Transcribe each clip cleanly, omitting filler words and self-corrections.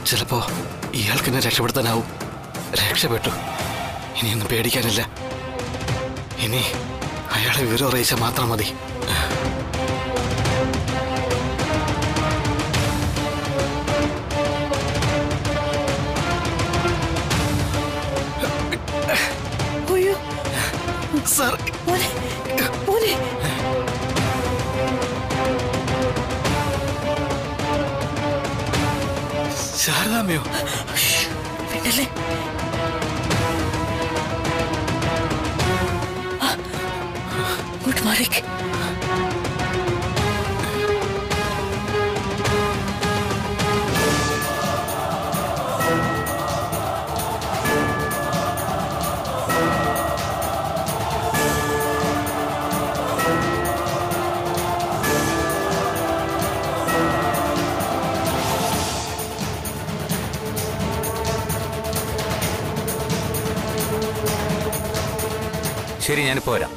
ചിലപ്പോ ഇയാൾക്ക് എന്നെ രക്ഷപ്പെടുത്താനാവും. രക്ഷപ്പെട്ടു. ഇനിയൊന്നും പേടിക്കാനില്ല. ഇനി അയാളെ വിവരം അറിയിച്ചാൽ മാത്രം മതി. സാർ, ശാരദാമ്മയോ? Good morning. ശരി, ഞാനിപ്പോ വരാം.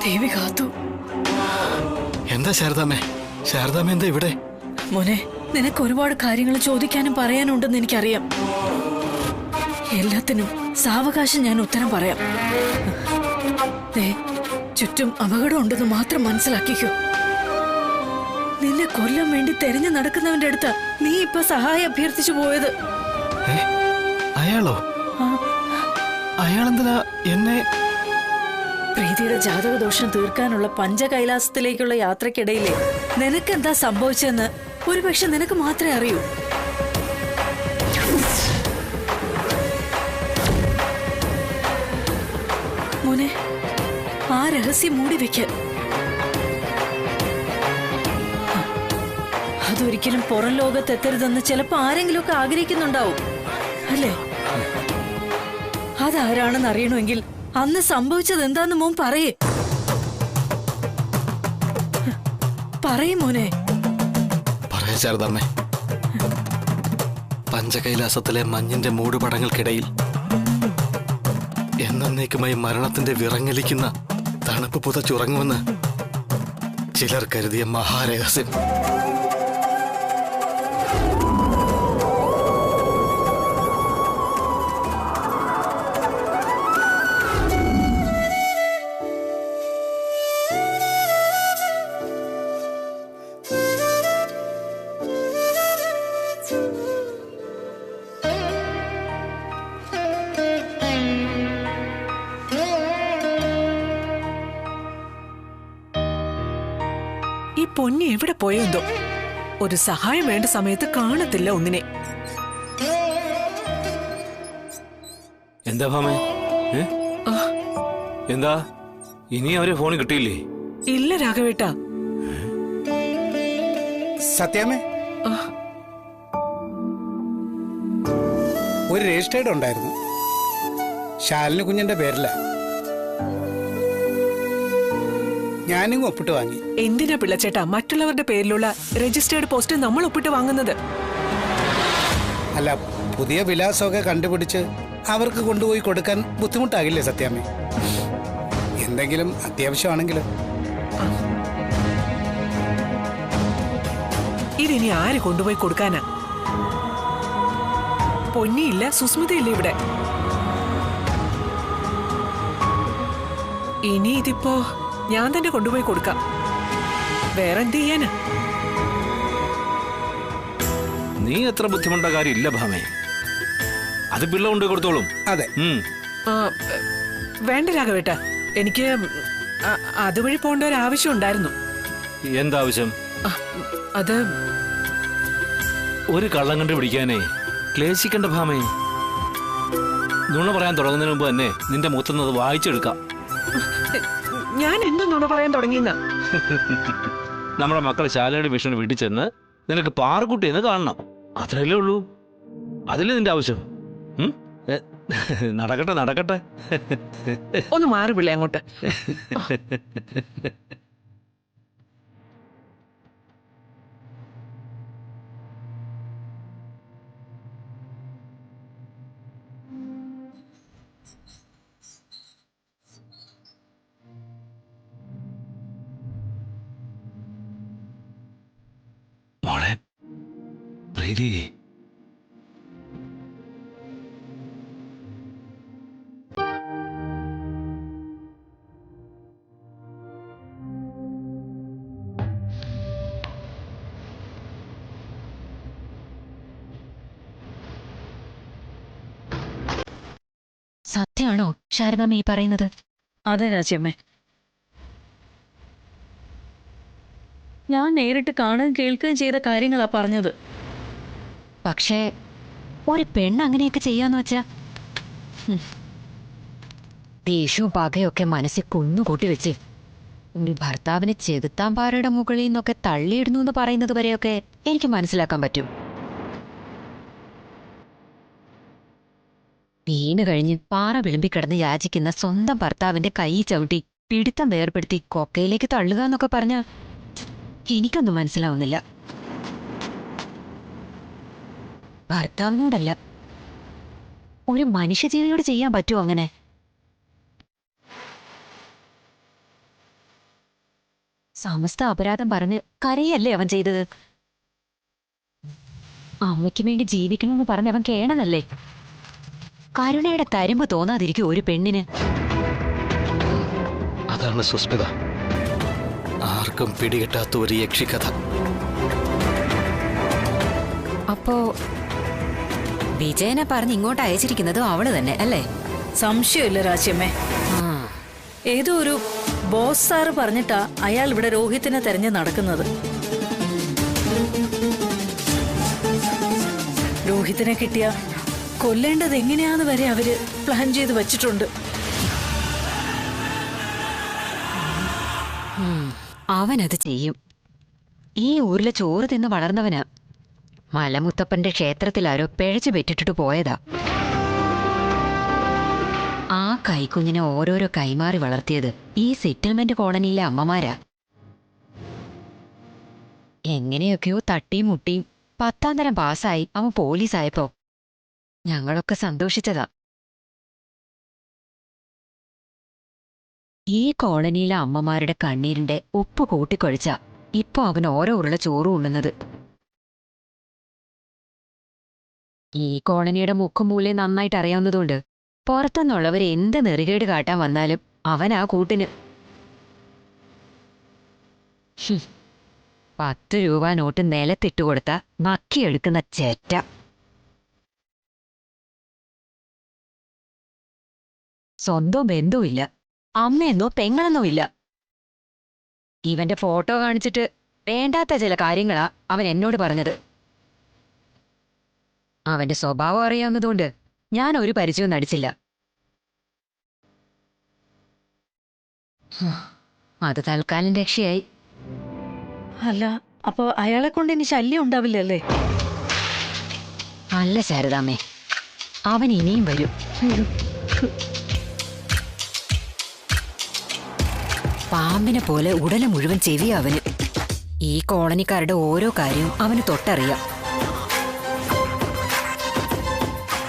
ദേവി കാത്തു. എന്താ ശാരദാമ്മേ? ശാരദാമ്മ എന്താ ഇവിടെ? മോനെ, നിനക്ക് ഒരുപാട് കാര്യങ്ങൾ ചോദിക്കാനും പറയാനുണ്ടെന്ന് എനിക്കറിയാം. എല്ലാത്തിനും സാവകാശം ഞാൻ ഉത്തരം പറയാം. ചുറ്റും അപകടം ഉണ്ടെന്ന് മാത്രം മനസ്സിലാക്കിക്കോ. നിന്നെ കൊല്ലാൻ വേണ്ടി തെരഞ്ഞു നടക്കുന്നവന്റെ അടുത്ത് നീ ഇപ്പൊ സഹായം അഭ്യർത്ഥിച്ചു പോയത്. അയാളോ? അയാളെന്തിനാ എന്നെ? പ്രീതിയുടെ ജാതകദോഷം തീർക്കാനുള്ള പഞ്ചകൈലാസത്തിലേക്കുള്ള യാത്രക്കിടയിലെ നിനക്കെന്താ സംഭവിച്ചെന്ന് ഒരുപക്ഷെ നിനക്ക് മാത്രമേ അറിയൂ. മോനെ, ആ രഹസ്യം മൂടി വെക്കാൻ. അതൊരിക്കലും പുറം ലോകത്തെത്തരുതെന്ന് ചിലപ്പോ ആരെങ്കിലുമൊക്കെ ആഗ്രഹിക്കുന്നുണ്ടാവും, അല്ലേ? അതാരാണെന്ന് അറിയണമെങ്കിൽ അന്ന് സംഭവിച്ചത് എന്താന്ന് മോൻ പറയും മോനെ. പറയാ ശാരദാമ്മേ. പഞ്ചകൈലാസത്തിലെ മഞ്ഞിന്റെ മൂടുപടങ്ങൾക്കിടയിൽ എന്നേക്കുമായി മരണത്തിന്റെ വിറങ്ങലിക്കുന്ന തണുപ്പ് പുതച്ചുറങ്ങുമെന്ന് ചിലർ കരുതിയ മഹാരഹസ്യം. ഈ പൊന്നി എവിടെ പോയെന്തോ? ഒരു സഹായം വേണ്ട സമയത്ത് കാണത്തില്ല ഒന്നിനെ. എന്താ ഭാമേ? എന്താ ഇനി അവരെ ഫോൺ കിട്ടിയില്ലേ? ഇല്ല രാഘവേട്ടാ. സത്യാമ്മേ, ഒരു രജിസ്റ്റേർഡ് ഉണ്ടായിരുന്നു. ശാലിനി കുഞ്ഞിന്റെ പേരില. ഞാനിങ്ങ് ഒപ്പിട്ട് വാങ്ങി. എന്തിനാ പിള്ളച്ചേട്ടാ മറ്റുള്ളവരുടെ പേരിലുള്ള രജിസ്റ്റേർഡ് പോസ്റ്റ് നമ്മൾ ഒപ്പിട്ട് വാങ്ങുന്നത്? അല്ല, പുതിയ വിലാസമൊക്കെ കണ്ടുപിടിച്ച് അവർക്ക് കൊണ്ടുപോയി കൊടുക്കാൻ ബുദ്ധിമുട്ടാകില്ലേ സത്യാമ്മേ? എന്തെങ്കിലും അത്യാവശ്യമാണെങ്കിലോ? ഇതിനി ആര് കൊണ്ടുപോയി കൊടുക്കാനാ? പൊന്നിയില്ല, സുസ്മിതയില്ല ഇവിടെ. ഇനി ഇതിപ്പോ ഞാൻ തന്നെ കൊണ്ടുപോയി കൊടുക്കാം. വേറെന്ത് ചെയ്യാനാ? നീ എത്ര ബുദ്ധിമുട്ട കാര്യമില്ല ഭാമേ. അത് പിള്ള കൊണ്ടുപോയി കൊടുത്തോളും. അതെ. വേണ്ട രാഘവേട്ടാ, എനിക്ക് അതുവഴി പോകേണ്ട ഒരു ആവശ്യം ഉണ്ടായിരുന്നു. എന്താവശ്യം? അത് ഒരു കള്ളം കണ്ടു പിടിക്കാനേ ക്ലേശിക്കണ്ട ഭാമേ. നുണ പറയാൻ തുടങ്ങുന്നതിന് മുമ്പ് തന്നെ നിന്റെ മുത്തുന്നത് വായിച്ചെടുക്കാം. ഞാൻ എന്ത് നുണ പറയാൻ തുടങ്ങിയെന്നാ? നമ്മുടെ മക്കൾ ശാലയുടെ മിഷന് വീട്ടിൽ ചെന്ന് നിനക്ക് പാറക്കുട്ടിയെന്ന് കാണണം. അത്രയല്ലേ ഉള്ളൂ. അതില്ലേ നിന്റെ ആവശ്യം? നടക്കട്ടെ നടക്കട്ടെ. ഒന്ന് മാറി പിള്ളേ അങ്ങോട്ട്. മോളെ പ്രീതി, സത്യമാണോ ശാരദാമ്മ ഈ പറയുന്നത്? അതെ രാജ്യമ്മേ, ഞാൻ നേരിട്ട് കാണുകയും കേൾക്കുകയും ചെയ്ത കാര്യങ്ങളാ പറഞ്ഞത്. പക്ഷേ ഒരു പെണ്ണ് അങ്ങനെയൊക്കെ ചെയ്യാന്ന് വെച്ചാ ദേഷ്യവും പകയൊക്കെ മനസ്സിൽ കുന്നുകൂട്ടി വെച്ച് ഒരു ഭർത്താവിനെ ചെകുത്താൻ പാറയുടെ മുകളിൽ നിന്നൊക്കെ തള്ളിയിടുന്നു എന്ന് പറയുന്നത് വരെയൊക്കെ എനിക്ക് മനസ്സിലാക്കാൻ പറ്റും. വീണ് കഴിഞ്ഞ് പാറ വിളിമ്പിക്കിടന്ന് യാചിക്കുന്ന സ്വന്തം ഭർത്താവിന്റെ കൈ ചവിട്ടി പിടുത്തം വേർപ്പെടുത്തി കൊക്കയിലേക്ക് തള്ളുക എന്നൊക്കെ പറഞ്ഞ എനിക്കൊന്നും മനസ്സിലാവുന്നില്ല. ഭർത്താവിനോടല്ല, ഒരു മനുഷ്യജീവിയോട് ചെയ്യാൻ പറ്റുമോ അങ്ങനെ? സമസ്ത അപരാധം പറഞ്ഞ് കരയല്ലേ അവൻ ചെയ്തത്. അമ്മയ്ക്ക് വേണ്ടി ജീവിക്കണമെന്ന് പറഞ്ഞ് അവൻ കേണനല്ലേ. കരുണയുടെ തരുമ്പ് തോന്നാതിരിക്കും ഒരു പെണ്ണിന്. അതാണ് സുസ്മിത, ആർക്കും പിടികിട്ടാത്ത ഒരു യക്ഷിക്കഥ. അപ്പോ വിജയനെ പറഞ്ഞ് ഇങ്ങോട്ട് അയച്ചിരിക്കുന്നതും അവള് തന്നെ അല്ലേ? സംശയമില്ല രാജ്യമ്മേ. ഏതോ ഒരു ബോസ് സാറ് പറഞ്ഞിട്ടാ അയാൾ ഇവിടെ രോഹിത്തിനെ തെരഞ്ഞു നടക്കുന്നത്. രോഹിത്തിനെ കിട്ടിയ കൊല്ലേണ്ടത് എങ്ങനെയാന്ന് വരെ അവര് പ്ലാൻ ചെയ്ത് വച്ചിട്ടുണ്ട്. അവനത് ചെയ്യും. ഈ ഊരിലെ ചോറ് തിന്ന് വളർന്നവനാ. മലമുത്തപ്പന്റെ ക്ഷേത്രത്തിലാരോ പിഴച്ചു പെറ്റിട്ടിട്ട് പോയതാ. ആ കൈക്കുഞ്ഞിനെ ഓരോരോ കൈമാറി വളർത്തിയത് ഈ സെറ്റിൽമെന്റ് കോളനിയിലെ അമ്മമാരാ. എങ്ങനെയൊക്കെയോ തട്ടിയും മുട്ടിയും 10ാം തരം പാസ്സായി അവൻ പോലീസായപ്പോ ഞങ്ങളൊക്കെ സന്തോഷിച്ചതാ. ഈ കോളനിയിലെ അമ്മമാരുടെ കണ്ണീരിന്റെ ഉപ്പ് കൂട്ടിക്കൊഴിച്ച ഇപ്പൊ അവൻ ഓരോ ഉരുള ചോറും ഉണ്ണുന്നത്. ഈ കോളനിയുടെ മുക്കും മൂലയും നന്നായിട്ട് അറിയാവുന്നതുകൊണ്ട് പുറത്തുനിന്നുള്ളവർ എന്ത് നെറികേട് കാട്ടാൻ വന്നാലും അവനാ കൂട്ടിന്. 10 രൂപ നോട്ട് നിലത്തിട്ടുകൊടുത്ത നക്കിയെടുക്കുന്ന ചേറ്റ. സ്വന്തം ബന്ധുവില്ല, അമ്മയെന്നോ പെങ്ങളെന്നോ ഇല്ല. ഇവന്റെ ഫോട്ടോ കാണിച്ചിട്ട് വേണ്ടാത്ത ചില കാര്യങ്ങളാ അവൻ എന്നോട് പറഞ്ഞത്. അവന്റെ സ്വഭാവം അറിയാവുന്നതുകൊണ്ട് ഞാൻ ഒരു പരിചയവും നടിച്ചില്ല. അത് തൽക്കാലം രക്ഷയായി. അല്ല, അപ്പൊ അയാളെ കൊണ്ട് ഇനി ശല്യം ഉണ്ടാവില്ലല്ലേ? അല്ല ശാരദാമ്മേ, അവൻ ഇനിയും വരും. പാമ്പിനെ പോലെ ഉടനെ മുഴുവൻ ചെവിയാ അവന്. ഈ കോളനിക്കാരുടെ ഓരോ കാര്യവും അവന് തൊട്ടറിയാം.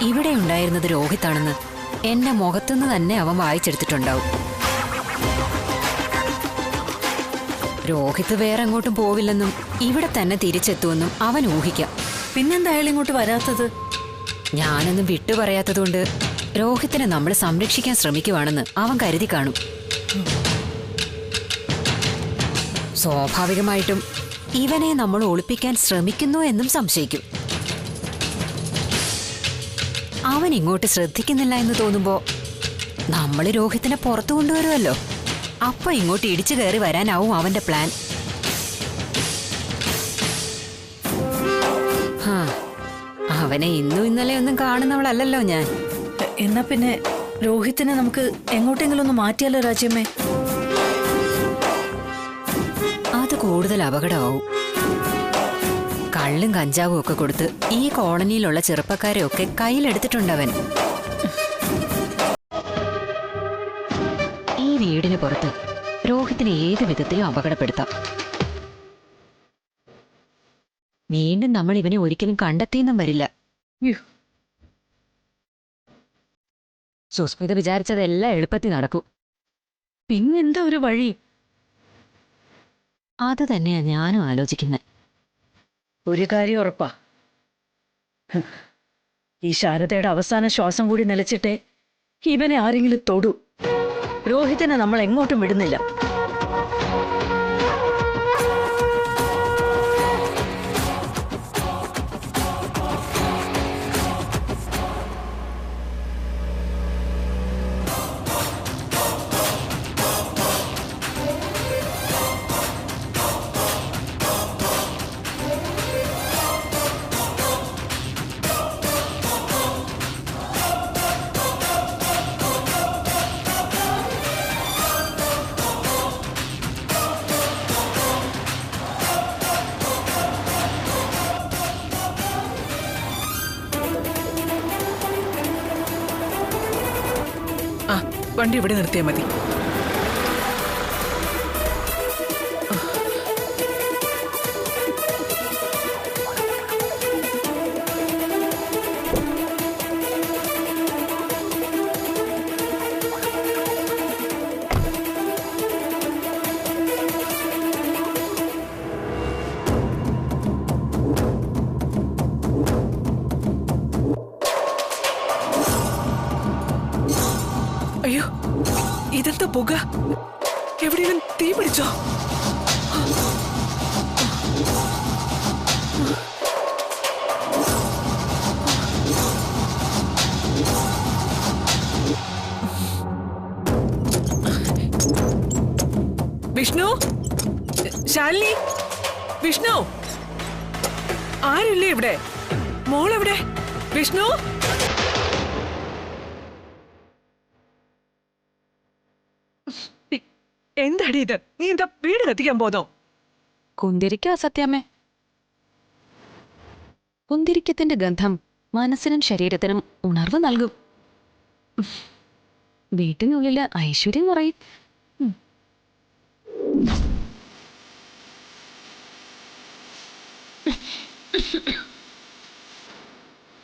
ഇവിടെ ഉണ്ടായിരുന്നത് രോഹിത്താണെന്ന് എന്റെ മുഖത്തുനിന്ന് തന്നെ അവൻ വായിച്ചെടുത്തിട്ടുണ്ടാവും. രോഹിത്ത് വേറെ എങ്ങോട്ടും പോവില്ലെന്നും ഇവിടെ തന്നെ തിരിച്ചെത്തുമെന്നും അവൻ ഊഹിക്കാം. പിന്നെന്താ അയാൾ ഇങ്ങോട്ട് വരാത്തത്? ഞാനൊന്നും വിട്ടു പറയാത്തതുകൊണ്ട് രോഹിത്തിനെ നമ്മൾ സംരക്ഷിക്കാൻ ശ്രമിക്കുവാണെന്ന് അവൻ കരുതി കാണും. സ്വാഭാവികമായിട്ടും ഇവനെ നമ്മൾ ഒളിപ്പിക്കാൻ ശ്രമിക്കുന്നു എന്നും സംശയിക്കും. അവൻ ഇങ്ങോട്ട് ശ്രദ്ധിക്കുന്നില്ല എന്ന് തോന്നുമ്പോ നമ്മൾ രോഹിത്തിനെ പുറത്തു കൊണ്ടുവരുമല്ലോ. അപ്പൊ ഇങ്ങോട്ട് ഇടിച്ചു കയറി വരാനാവും അവന്റെ പ്ലാൻ. അവനെ ഇന്നും ഇന്നലെ ഒന്നും കാണുന്നവളല്ലോ ഞാൻ. എന്നാ പിന്നെ രോഹിത്തിനെ നമുക്ക് എങ്ങോട്ടെങ്കിലും ഒന്ന് മാറ്റിയാലോ രാജ്യമ്മേ? അത് കൂടുതൽ അപകടമാവും. കള്ളും കഞ്ചാവും ഒക്കെ കൊടുത്ത് ഈ കോളനിയിലുള്ള ചെറുപ്പക്കാരെ ഒക്കെ കയ്യിലെടുത്തിട്ടുണ്ടവൻ. ഈ വീടിന് പുറത്ത് രോഹിത്തിനെ ഏത് വിധത്തിലും അപകടപ്പെടുത്താം. വീണ്ടും നമ്മൾ ഇവനെ ഒരിക്കലും കണ്ടെത്തിയെന്നും വരില്ല. സുസ്മിത വിചാരിച്ചതെല്ലാം എളുപ്പത്തിൽ നടക്കൂ. പിന്നെന്താ ഒരു വഴി? അത് തന്നെയാ ഞാനും ആലോചിക്കുന്നത്. ഒരു കാര്യം ഉറപ്പാ, ഈ ശാരദയുടെ അവസാന ശ്വാസം കൂടി നിലച്ചിട്ടേ ഇവനെ ആരെങ്കിലും തൊടൂ. രോഹിതനെ നമ്മൾ എങ്ങോട്ടും വിടുന്നില്ല. ആ വണ്ടി ഇവിടെ നിർത്തിയാൽ മതി. അയ്യോ, ഇതെന്താ പുക? എവിടെയും തീ പിടിച്ചോ? വിഷ്ണു, ശാലിനി, വിഷ്ണു, ആരില്ലേ ഇവിടെ? മോളെവിടെ? വിഷ്ണു, എന്താടി ഇത്? നീ എന്താ വീട് കത്തിക്കാൻ പോന്നോ? കുന്തിരിക്ക സത്യാമ്മേ. കുന്തിരിക്കത്തിന്റെ ഗന്ധം മനസ്സിനും ശരീരത്തിനും ഉണർവ് നൽകും. വീട്ടിനുള്ളില് ഐശ്വര്യം കുറയും.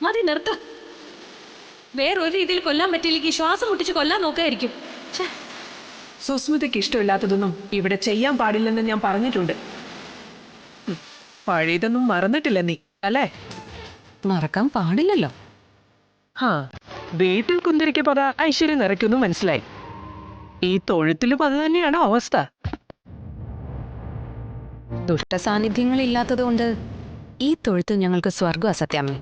മതി, നിർത്ത്. വേറൊരു രീതിയിൽ കൊല്ലാൻ പറ്റില്ലെങ്കിൽ ശ്വാസം മുട്ടിച്ച് കൊല്ലാൻ നോക്കായിരിക്കും. സുസ്മിതയ്ക്ക് ഇഷ്ടമില്ലാത്തതൊന്നും ഇവിടെ ചെയ്യാൻ പാടില്ലെന്ന് ഞാൻ പറഞ്ഞിട്ടുണ്ട്. പഴയതൊന്നും മറന്നിട്ടില്ല നീ, അല്ലേ? മറക്കാൻ പാടില്ലല്ലോ. ഹാ, വീട്ടിൽ കുന്തിരിക്ക് പത ഐശ്വര്യം നിറയ്ക്കുന്നു, മനസ്സിലായി. ഈ തൊഴുത്തിലും അത് തന്നെയാണോ അവസ്ഥ? ദുഷ്ടസാന്നിധ്യങ്ങൾ ഇല്ലാത്തതുകൊണ്ട് ഈ തൊഴുത്ത് ഞങ്ങൾക്ക് സ്വർഗം അസത്യാമ്മേ.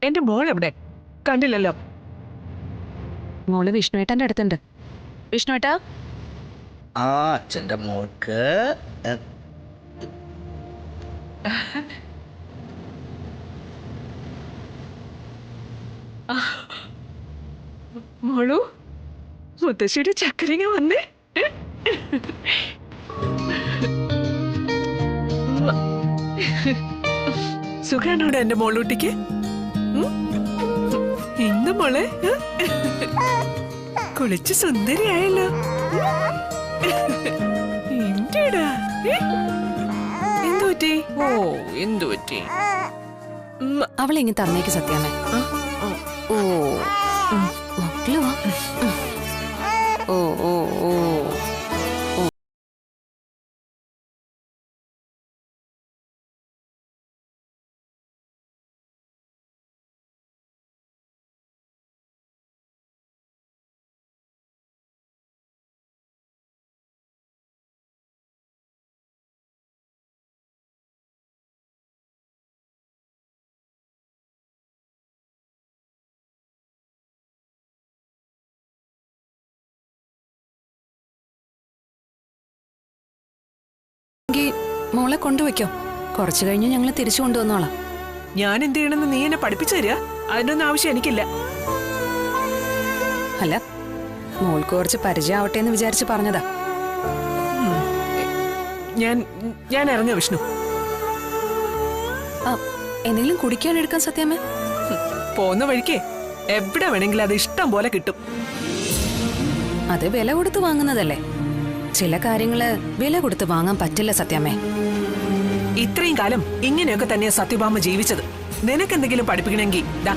എന്റെ മോൾ എവിടെ? കണ്ടില്ലല്ലോ. മോള് വിഷ്ണുവേട്ടന്റെ അടുത്തുണ്ട്. വിഷ്ണുവേട്ടാ, ആ അച്ഛൻ്റെ മോൾക്ക് മോളു, മുത്തശ്ശിയുടെ ചക്കരങ്ങ വന്നേ. സുഖാണോടെ എന്റെ മോളൂട്ടിക്ക്? ഇന്ന് മോളെ കുളിച്ച് സുന്ദരിയായല്ലോ. എന്റെടാ, എന്തു പറ്റി? ഓ, എന്തു പറ്റി? അവളിങ്ങി തന്നേക്ക് സത്യാമ്മേ. ഓ, മക്കള് വാ. ഓ ഓ ഓ മോളെ കൊണ്ടുവയ്ക്കോ. കുറച്ചു കഴിഞ്ഞ് ഞങ്ങൾ തിരിച്ചു കൊണ്ടുവന്നോളാം. ഞാൻ എന്ത് ചെയ്യണമെന്ന് നീ എന്നെ പഠിപ്പിച്ചു തരിക? അതിനൊന്നും ആവശ്യം എനിക്കില്ല. അല്ല, മോൾക്ക് കുറച്ച് പരിചയം ആവട്ടെ എന്ന് വിചാരിച്ച് പറഞ്ഞതാ. ഞാൻ ഇറങ്ങ വിഷ്ണു. എന്തെങ്കിലും കുടിക്കാൻ എടുക്കാൻ സത്യമേ? പോകുന്ന വഴിക്ക് എവിടെ വേണമെങ്കിലും അത് ഇഷ്ടം പോലെ കിട്ടും. അത് വില കൊടുത്ത് വാങ്ങുന്നതല്ലേ. ചില കാര്യങ്ങള് വില കൊടുത്ത് വാങ്ങാൻ പറ്റില്ല സത്യമേ. ഇത്രയും കാലം ഇങ്ങനെയൊക്കെ തന്നെയാ സത്യഭാമ ജീവിച്ചത്. നിനക്കെന്തെങ്കിലും പഠിപ്പിക്കണമെങ്കിൽ ദാ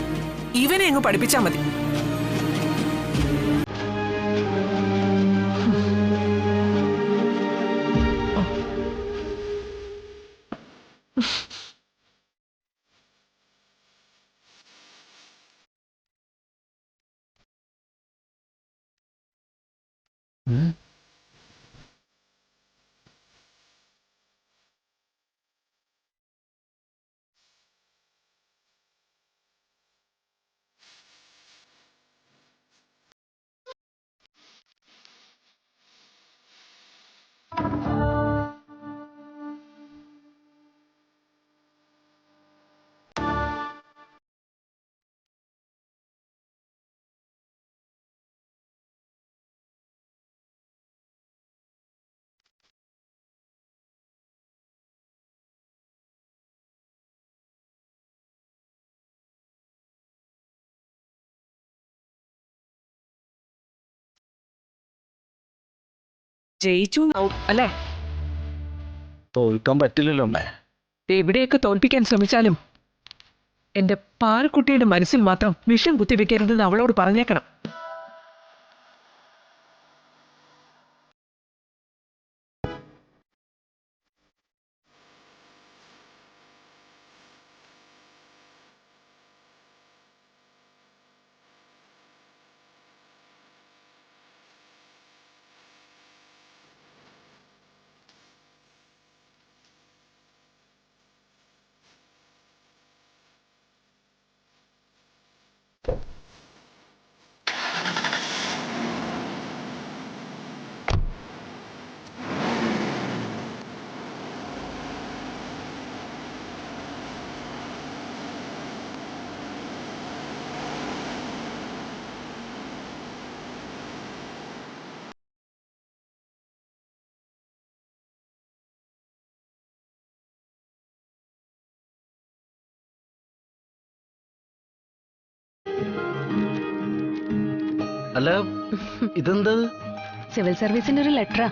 ഇവനെ അങ്ങ് പഠിപ്പിച്ചാ മതി. ജയിച്ചു അല്ലേ? തോൽക്കാൻ പറ്റില്ലല്ലോ അമ്മേ. എവിടെയൊക്കെ തോൽപ്പിക്കാൻ ശ്രമിച്ചാലും എന്റെ പാറക്കുട്ടിയുടെ മനസ്സിൽ മാത്രം വിഷം കുത്തിവെക്കരുതെന്ന് അവളോട് പറഞ്ഞേക്കണം. അല്ല ഇതെന്താ? സിവിൽ സർവീസിന്റെ ഒരു ലെറ്ററാ.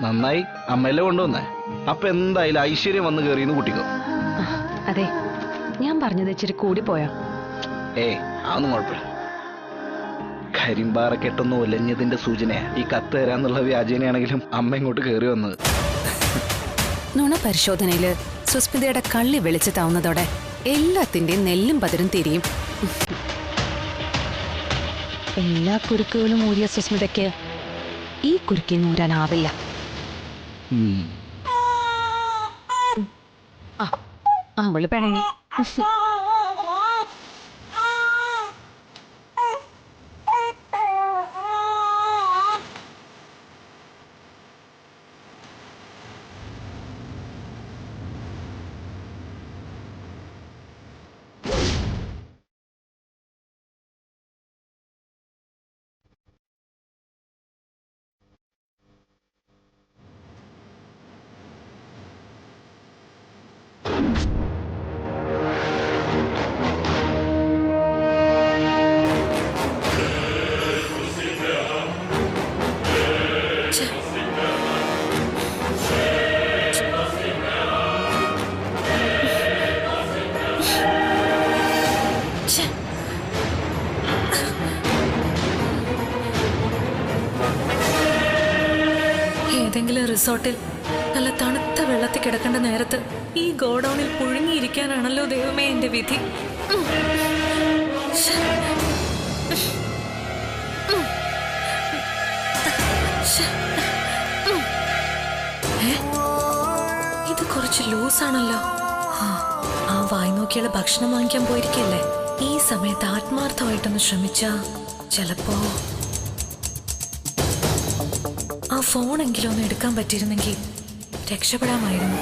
നന്നായി, അമ്മയല്ലേ കൊണ്ടുവന്നേ. അപ്പൊ എന്തായാലും ഐശ്വര്യം വന്ന് കയറിയെന്ന് കൂട്ടിക്കോ. അതെ, ഞാൻ പറഞ്ഞത് ഇച്ചിരി കൂടി പോയാ. അതൊന്നും കുഴപ്പമില്ല. കരിമ്പാറ കെട്ടൊന്നും ഒലഞ്ഞതിന്റെ സൂചനയാ ഈ കത്ത് തരാന്നുള്ള വ്യാജേനയാണെങ്കിലും അമ്മ ഇങ്ങോട്ട് കയറി വന്നത്. നുണ പരിശോധനയില് സുസ്മിതയുടെ കള്ളി വെളിച്ചു താവുന്നതോടെ എല്ലാത്തിന്റെയും നെല്ലും പതിരും തിരിയും. എല്ലാ കുരുക്കുകളും ഊരിയ സുസ്മിതയ്ക്ക് ഈ കുരുക്കി നൂരാനാവില്ല. അവള് പിണങ്ങി. ഏതെങ്കിലും റിസോർട്ടിൽ നല്ല തണുത്ത വെള്ളത്തിൽ കിടക്കേണ്ട നേരത്ത് ഈ ഗോഡൌണിൽ പുഴുങ്ങിയിരിക്കാനാണല്ലോ ദൈവമേ എന്റെ വിധി. ഇത് കുറച്ച് ലൂസാണല്ലോ. ആ വായി നോക്കിയാൽ ഭക്ഷണം വാങ്ങിക്കാൻ പോയിരിക്കല്ലേ. ഈ സമയത്ത് ആത്മാർത്ഥമായിട്ടൊന്ന് ശ്രമിച്ചാ ചിലപ്പോ ആ ഫോണെങ്കിലും ഒന്ന് എടുക്കാൻ പറ്റിയിരുന്നെങ്കിൽ രക്ഷപ്പെടാമായിരുന്നു.